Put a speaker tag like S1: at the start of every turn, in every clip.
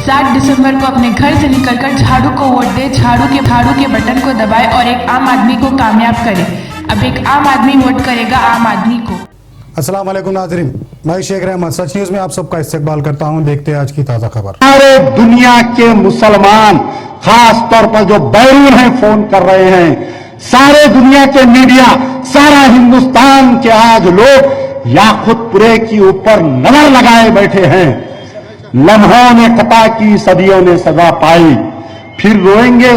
S1: 7 दिसंबर को अपने घर से निकलकर झाड़ू को वोट दे, झाड़ू के बटन को दबाए और एक आम आदमी को कामयाब करे। अब एक आम आदमी वोट करेगा आम आदमी को।
S2: अस्सलाम वालेकुम नाज़रीन, मैं शेख रहमत सच न्यूज में आप सबका इस्तकबाल करता हूं। देखते हैं आज की ताज़ा खबर।
S3: सारे दुनिया के मुसलमान खास तौर पर जो बैरून हैं फोन कर रहे हैं, सारे दुनिया के मीडिया, सारा हिंदुस्तान के आज लोग याकूतपुरे के ऊपर नजर लगाए बैठे हैं। लम्हों ने खता की, सदियों ने सजा पाई, फिर रोएंगे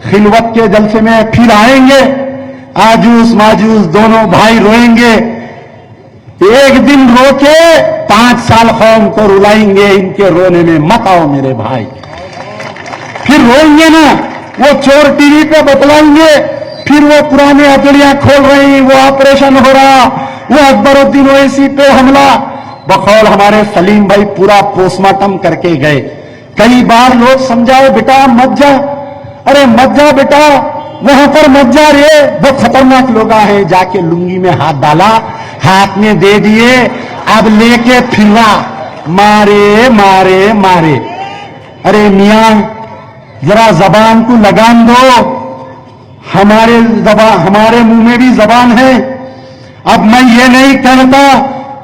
S3: खिलवत के जलसे में, फिर आएंगे आजूस माजूस दोनों भाई रोएंगे। एक दिन रो के 5 साल कौम को रुलाएंगे, इनके रोने में मत आओ मेरे भाई। फिर रोएंगे ना, वो चोर टीवी पे बतलाएंगे, फिर वो पुराने हथेलियां खोल रही, वो ऑपरेशन हो रहा, वो अकबरुद्दीन ओवैसी पे हमला। बकौल हमारे सलीम भाई पूरा पोस्टमार्टम करके गए। कई बार लोग समझाए बेटा मत जा, अरे मत जा बेटा, वहां पर मत जा रे, वो खतरनाक लोग हैं। जाके लुंगी में हाथ डाला, हाथ में दे दिए, अब लेके फिरा, मारे मारे मारे। अरे मियां जरा जबान को लगाम दो, हमारे मुंह में भी जबान है। अब मैं ये नहीं कहता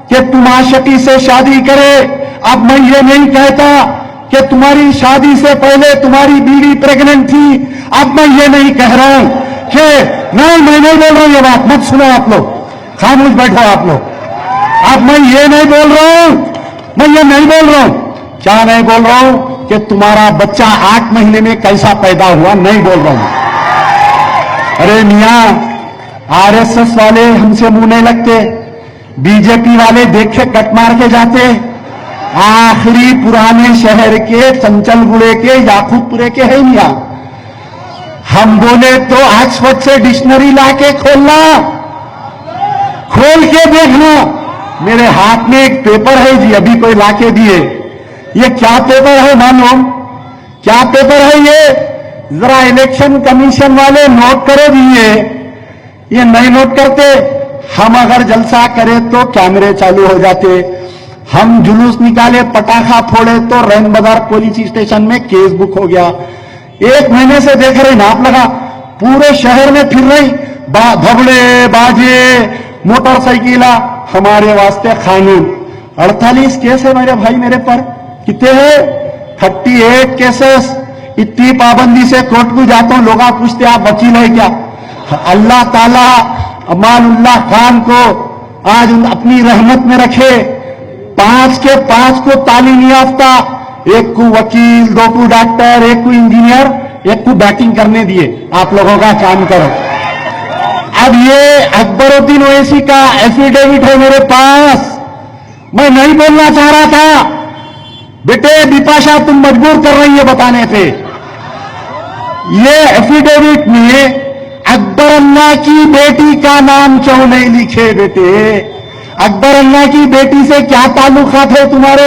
S3: कि तुम आशिकी से शादी करे, अब मैं ये नहीं कहता कि तुम्हारी शादी से पहले तुम्हारी बीवी प्रेग्नेंट थी, अब मैं ये नहीं कह रहा हूं कि नहीं, मैं नहीं बोल रहा हूं ये बात, मत सुनो आप लोग, खामोश बैठो आप लोग। अब मैं ये नहीं बोल रहा हूं, मैं ये नहीं बोल रहा हूं, क्या नहीं बोल रहा हूं कि तुम्हारा बच्चा 8 महीने में कैसा पैदा हुआ, नहीं बोल रहा हूं। अरे मियां, आरएसएस वाले हमसे मुंह नहीं लगते, बीजेपी वाले देखे कट मार के जाते। आखिरी पुराने शहर के, चंचलगुड़े के, याकूतपुरे के है मियां। हम बोले तो ऑक्सफोर्ड से डिक्शनरी लाके खोलना, खोल के देखना। मेरे हाथ में एक पेपर है जी, अभी कोई लाके दिए। ये क्या पेपर है मालूम? क्या पेपर है ये? जरा इलेक्शन कमीशन वाले नोट करो दिए, ये नहीं नोट करते। हम अगर जलसा करें तो कैमरे चालू हो जाते, हम जुलूस निकाले, पटाखा फोड़े तो रैन बाजार पुलिस स्टेशन में केस बुक हो गया। 1 महीने से देख रहे, नाप लगा, पूरे शहर में फिर रही, धबड़े बाजे, मोटरसाइकिला, हमारे वास्ते कानून। 48 केस है मेरे भाई मेरे पर। कितने हैं? 38 केसेस। इतनी पाबंदी से कोर्ट को जाता हूं, लोग पूछते आप वकील है क्या? अल्लाह ताला अमानुल्लाह खान को आज अपनी रहमत में रखे। 5 के 5 को तालीम याफ्ता, 1 को वकील, 2 को डॉक्टर, 1 को इंजीनियर, 1 को बैटिंग करने दिए। आप लोगों का काम करो। अब ये अकबरुद्दीन ओवैसी का एफिडेविट है मेरे पास। मैं नहीं बोलना चाह रहा था बेटे, बिपाशा तुम मजबूर कर रही है बताने पे। ये एफिडेविट में अकबर अन्ना की बेटी का नाम क्यों नहीं लिखे बेटे? अकबर अन्ना की बेटी से क्या ताल्लुकात है तुम्हारे?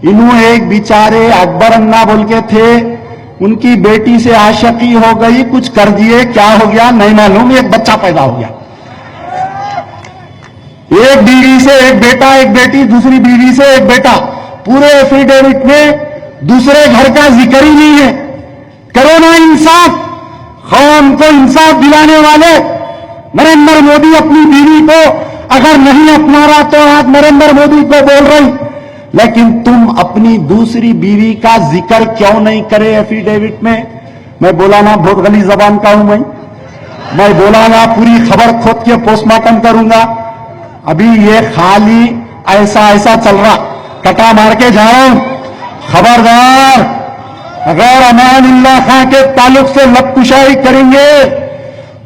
S3: इन्हों एक बेचारे अकबर अन्ना बोल के थे, उनकी बेटी से आशिकी हो गई, कुछ कर दिए, क्या हो गया नहीं मालूम, एक बच्चा पैदा हो गया। एक बीवी से एक बेटा, एक बेटी, दूसरी बीवी से एक बेटा। पूरे एफिडेविट में दूसरे घर का जिक्र ही नहीं है। करो ना इंसाफ, कौम को इंसाफ दिलाने वाले नरेंद्र मोदी अपनी बीवी को अगर नहीं अपना रहा तो आज नरेंद्र मोदी को बोल रही, लेकिन तुम अपनी दूसरी बीवी का जिक्र क्यों नहीं करे एफिडेविट में? मैं बोला ना बहुत गली जबान का हूं मैं बोला ना पूरी खबर खोद के पोस्टमार्टम करूंगा। अभी ये खाली ऐसा ऐसा चल रहा, कटा मार के जाओ। खबरदार, अगर अमानुल्लाह खान के ताल्लुक से लबकुशाई करेंगे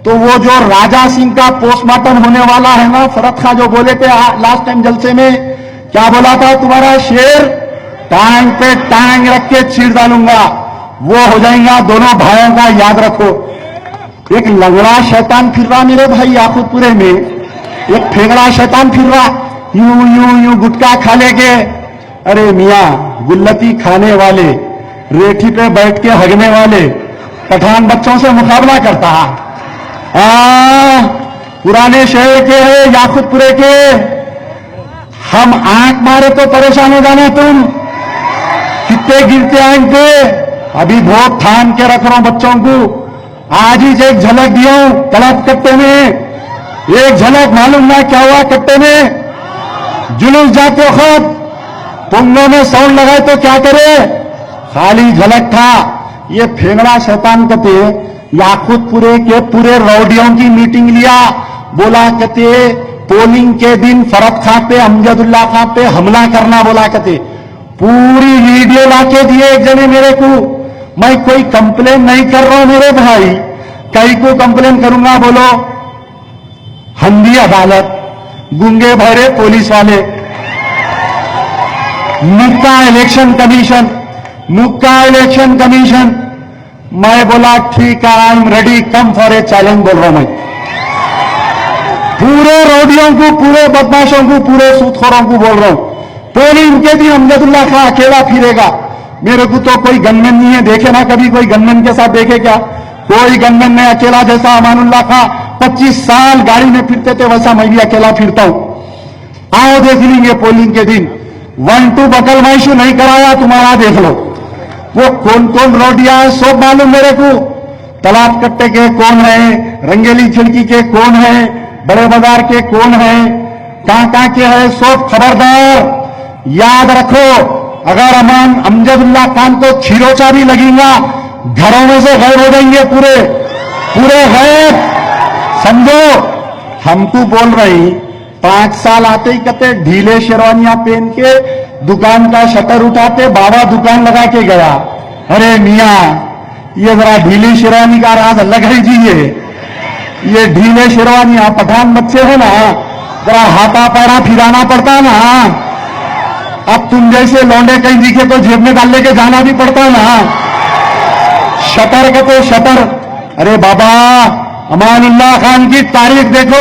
S3: तो वो जो राजा सिंह का पोस्टमार्टम होने वाला है ना, फरत खां जो बोले थे लास्ट टाइम जलसे में, क्या बोला था तुम्हारा शेर? टांग पे टांग रख के चीर डालूंगा, वो हो जाएगा दोनों भाइयों का, याद रखो। एक लंगड़ा शैतान फिर रहा मेरे भाई याकूतपुरे में, एक फेंगड़ा शैतान फिर रहा, यूं यूं यूं गुटखा खा लेके। अरे मियां, गुल्लती खाने वाले, रेठी पे बैठ के हगने वाले पठान बच्चों से मुकाबला करता है। पुराने शहर के है याकूतपुरे के, हम आंख मारे तो परेशान हो जाना तुम। गिरते गिरते आएंगे। अभी बहुत थाम के रख रहा हूं बच्चों को। आज ही एक झलक दिया हूं तलब कट्टे में, एक झलक मालूम ना क्या हुआ कट्टे में। जुलूस जाते वक्त तुम लोगों ने साउंड लगाए तो क्या करे, खाली झलक था। ये फेंगड़ा शैतान कहते याकूतपुरे के पूरे रौडियों की मीटिंग लिया, बोला कहते पोलिंग के दिन फरत खां पे अमजदुल्ला खां पे हमला करना, बोला कहते पूरी वीडियो लाके दिए एक जने मेरे को। मैं कोई कंप्लेन नहीं कर रहा हूं मेरे भाई, कई को कंप्लेन करूंगा बोलो। हंदी अदालत, गूंगे बहरे पुलिस वाले, मुक्का इलेक्शन कमीशन, मुक्का इलेक्शन कमीशन। मैं बोला ठीक है, I am ready, come for a challenge बोल रहा हूं मैं। पूरे रोडियों को, पूरे बदमाशों को, पूरे सूदखोरों को बोल रहा हूं, पोलिंग के दिन अमजदुल्ला खां अकेला फिरेगा। मेरे को तो कोई गनमैन नहीं है, देखे ना कभी कोई गनमैन के साथ, देखे क्या कोई गनमैन नहीं, अकेला जैसा अमानुल्लाह खां 25 साल गाड़ी में फिरते थे वैसा मैं भी अकेला फिरता हूं। आओ देख लेंगे पोलिंग के दिन। 1-2 बकल माइशू नहीं कराया तुम्हारा, देख लो। वो कौन कौन रोडिया है सब मालूम मेरे को, तालाब कट्टे के कौन है, रंगेली खिड़की के कौन है, बड़े बाजार के कौन है, कहां के है सब। खबरदार याद रखो, अगर अमान अमजदुल्ला खान को खीरोचा भी लगेगा, घरों में से गायब हो जाएंगे पूरे पूरे गायब, समझो। हमको बोल रही 5 साल आते ही कहते ढीले शेरवानियां पहन के दुकान का शटर उठाते, बाबा दुकान लगा के गया। अरे मियां, ये जरा ढीली शेरवानी का राज अलग है जी। ये ढीले शेरवानियां पठान बच्चे हैं ना, जरा हाथा पैरा फिराना पड़ता ना। अब तुम जैसे लौंडे कहीं दिखे तो जेब में डाल लेके जाना भी पड़ता ना। शटर कहते शटर, अरे बाबा अमानुल्लाह खान की तारीख देखो,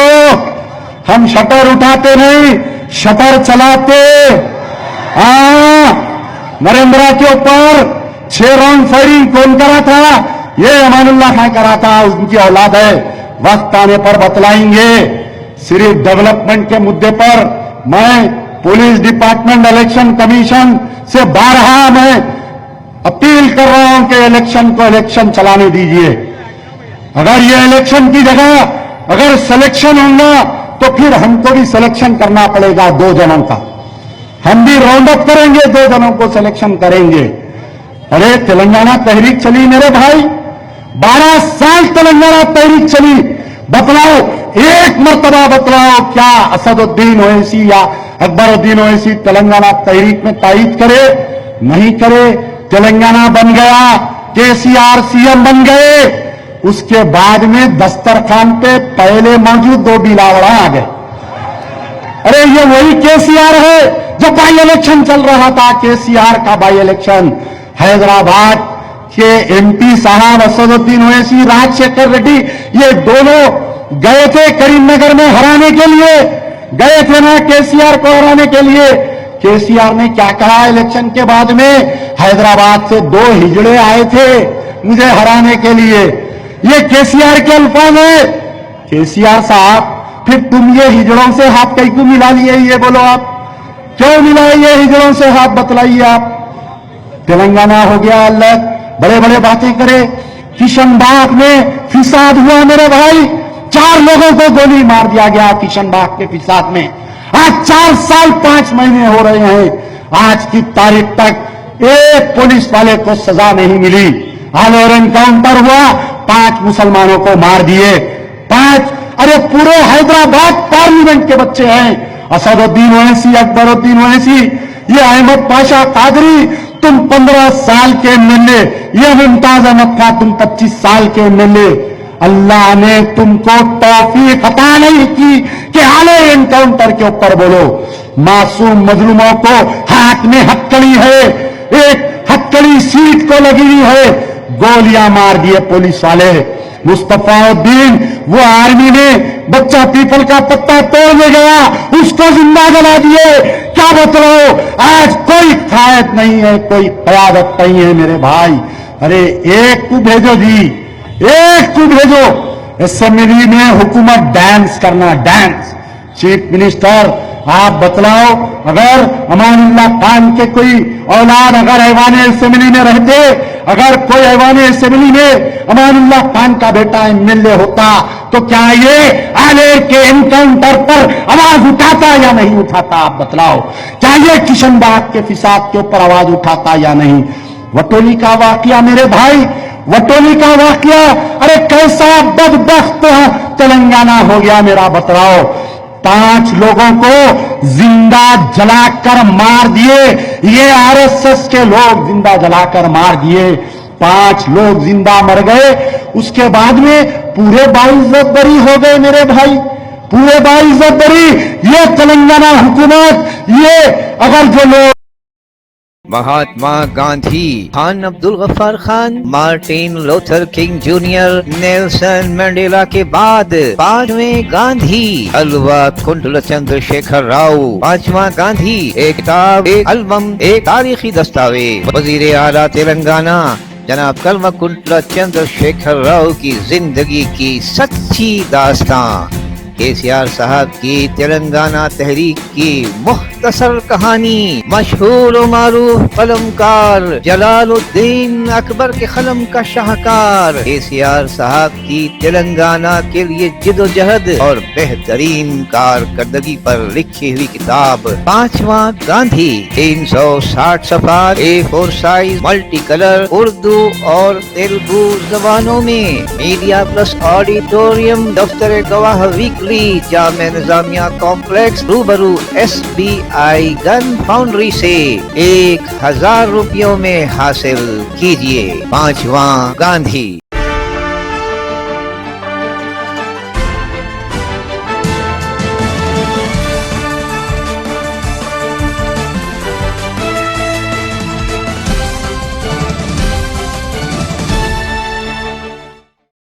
S3: हम शटर उठाते नहीं, शटर चलाते। नरेंद्र के ऊपर 6 राउंड फायरिंग कौन करा था, ये अमानुल्लाह खान करा था, उनकी औलाद है। वक्त आने पर बतलाएंगे। सिर्फ डेवलपमेंट के मुद्दे पर मैं पुलिस डिपार्टमेंट, इलेक्शन कमीशन से बारहा मैं अपील कर रहा हूं कि इलेक्शन को इलेक्शन चलाने दीजिए। अगर ये इलेक्शन की जगह अगर सिलेक्शन होगा तो फिर हमको भी सिलेक्शन करना पड़ेगा 2 जनों का। हम भी राउंड अप करेंगे, 2 जनों को सिलेक्शन करेंगे। अरे तेलंगाना तहरीक चली मेरे भाई, 12 साल तेलंगाना तहरीक चली। बतलाओ, एक मर्तबा बतलाओ, क्या असदुद्दीन ओवैसी या अकबरुद्दीन ओवैसी तेलंगाना तहरीक में तायीद करे? नहीं करे। तेलंगाना बन गया, केसीआर सीएम बन गए, उसके बाद में दस्तरखान पे पहले मौजूद 2 बिलावड़ा आ गए। अरे ये वही केसीआर है जो बाई इलेक्शन चल रहा था, केसीआर का बाई इलेक्शन। हैदराबाद के एमपी साहब असदुद्दीन ओवैसी, राजशेखर रेड्डी, ये दोनों गए थे करीमनगर में हराने के लिए, गए थे ना केसीआर को हराने के लिए। केसीआर ने क्या कहा इलेक्शन के बाद में, हैदराबाद से 2 हिजड़े आए थे मुझे हराने के लिए। ये केसीआर के अल्फाज है। केसीआर साहब, फिर तुम ये हिजड़ों से हाथ कहीं को मिला लिए, ये बोलो आप क्यों मिलाए ये हिजड़ों से हाथ, बतलाइए आप। तेलंगाना हो गया अलग, बड़े बड़े बातें करे। किशनबाग में फिसाद हुआ मेरे भाई, 4 लोगों को गोली मार दिया गया किशनबाग के फिसाद में। आज 4 साल 5 महीने हो रहे हैं, आज की तारीख तक एक पुलिस वाले को सजा नहीं मिली। और एनकाउंटर हुआ, 5 मुसलमानों को मार दिए, 5। अरे पूरे हैदराबाद पार्लियामेंट के बच्चे हैं, असदुद्दीन ओवैसी, अकबरुद्दीन ओवैसी, ये अहमद पाशा कादरी, तुम 15 साल के एमएलए, ये मुमताज अहमद खां तुम 25 साल के एमएलए। अल्लाह ने तुमको तौफीक अता नहीं की कि आले एनकाउंटर के ऊपर बोलो। मासूम मजलूमों को हाथ में हथकड़ी है, एक हथकड़ी सीट को लगी हुई है, गोलियां मार दिए पुलिस वाले। मुस्तफाउद्दीन, वो आर्मी में बच्चा पीपल का पत्ता तोड़ने गया, उसको जिंदा जला दिए। क्या बतलाओ, आज कोई कायद नहीं है, कोई कयादत नहीं है मेरे भाई। अरे एक को भेजो जी, एक को भेजो। असेंबली में हुकूमत डांस करना, डांस। चीफ मिनिस्टर आप बतलाओ, अगर अमानुल्लाह खान के कोई औलाद अगर ऐवान असेंबली में रहते, अगर कोई ऐवान असेंबली में अमानुल्लाह खान का बेटा एमएलए होता, तो क्या ये आलेर के एनकाउंटर पर आवाज उठाता या नहीं उठाता? आप बतलाओ, क्या ये किशनबाग के फिसाद के ऊपर आवाज उठाता या नहीं? वटोली का वाकया मेरे भाई, वटोली का वाकया, अरे कैसा बदबख्त तेलंगाना हो गया मेरा, बतलाओ। 5 लोगों को जिंदा जलाकर मार दिए, ये आरएसएस के लोग जिंदा जलाकर मार दिए। 5 लोग जिंदा मर गए, उसके बाद में पूरे 22 बरी हो गए मेरे भाई, पूरे 22 बरी। ये तेलंगाना हुकूमत, ये अगर जो लोग
S4: Mahatma Gandhi, Khan Abdul Ghaffar Khan, Martin Luther King junior, Nelson Mandela के बाद 5वें गांधी अलवा कुंडल चंद्रशेखर राव। 5वां गांधी एक किताब, एक एल्बम, एक तारीखी दस्तावेज। वजीर आला तेलंगाना जनाब कल्वा कुंडल चंद्रशेखर राव की जिंदगी की सच्ची दास्तां। केसीआर साहब की तेलंगाना तहरीक की मुख्तसर कहानी। मशहूर व मारूफ कलमकार जलालुद्दीन अकबर के कलम का शाहकार केसीआर साहब की तेलंगाना के लिए जिदोजहद और बेहतरीन कारकर्दगी पर लिखी हुई किताब 5वां गांधी। 360 सफा A4 size multi colour Urdu और तेलुगु जबानों में। मीडिया प्लस ऑडिटोरियम दफ्तर गवाह वीकली जामे निजामिया कॉम्प्लेक्स रूबरू SBI गन फाउंड्री से 1000 रुपयों में हासिल कीजिए 5वां गांधी।